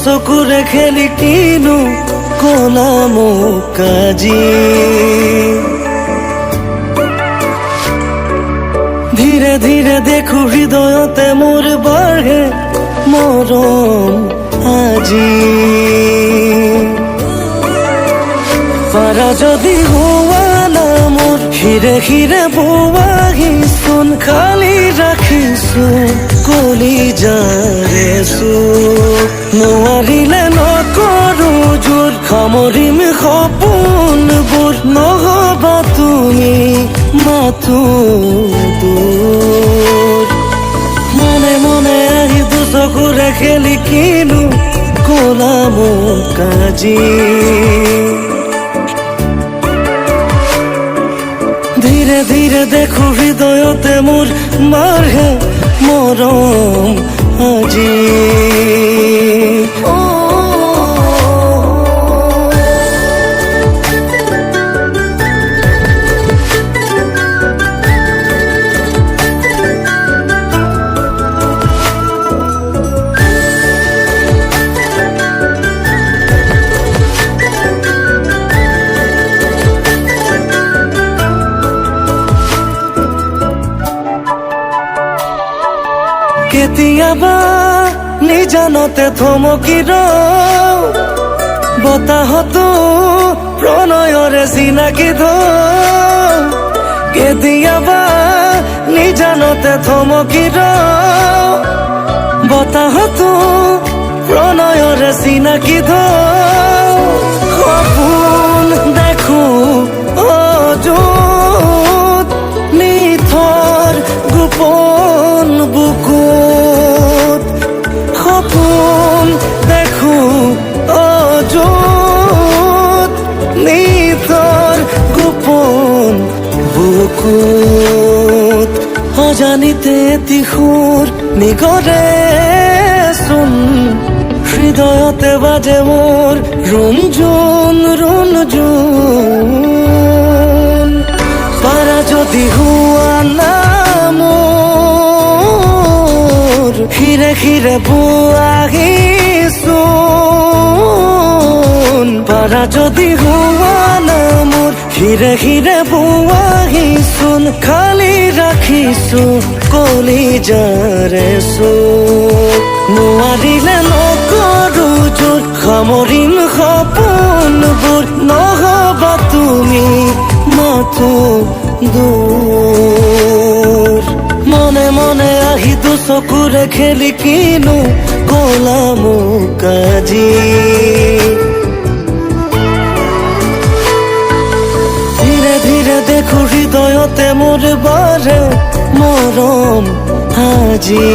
চকুৰে খেলি কিনো কলাম কাজি ধীৰে ধীৰে দেখো হৃদয়তে মোৰ বাঢ়ে মৰম আজি পাৰা যদি হোৱা না মোৰ হিৰে হিৰে বোৱাহিচোন খালি ৰাখিছো কলিজাৰে চুপ নোৱাৰিলে নকৰো জোৰ সামৰিম সপোনবোৰ নহবা তুমি মাথো দূৰ মনে মনে আহি দুচকুৰে খেলি কিনো কলাম কাজি ধীৰে ধীৰে দেখো হৃদয়তে মোৰ বাঢ়ে মৰম আজি কেতিয়াবা নিজানতে থমকি ৰওঁ বতাহতো প্ৰণয়ৰে চিনাকি ধওঁ কেতিয়াবা নিজানতে থমকি ৰওঁ বতাহতো প্ৰণয়ৰে চিনাকি ধওঁ সপোন দেখো অযুত নিথৰ গোপন বুকুত সপোন দেখো অযুত নিথৰ গোপন বুকুত অজানিতে তিখুৰ নিগৰে চোন হৃদয়তে বাজে মোৰ ৰুণজুণ ৰুণজুণ পাৰা যদি হোৱা না মোৰ হিৰে হিৰে বোৱাহিচোন পাৰা যদি হোৱা না মোৰ হিৰে হিৰে বোৱাহিচোন খালি ৰাখিছো কলিজাৰে চুপ নোৱাৰিলে নকৰো জোৰ সামৰিম সপোনবোৰ নহবা তুমি মাথো দূৰ মনে মনে আহি দুচকুৰে খেলি কিনো কলাম কাজি ধীৰে ধীৰে দেখো হৃদয়তে মোৰ বাঢ়ে মৰম আজি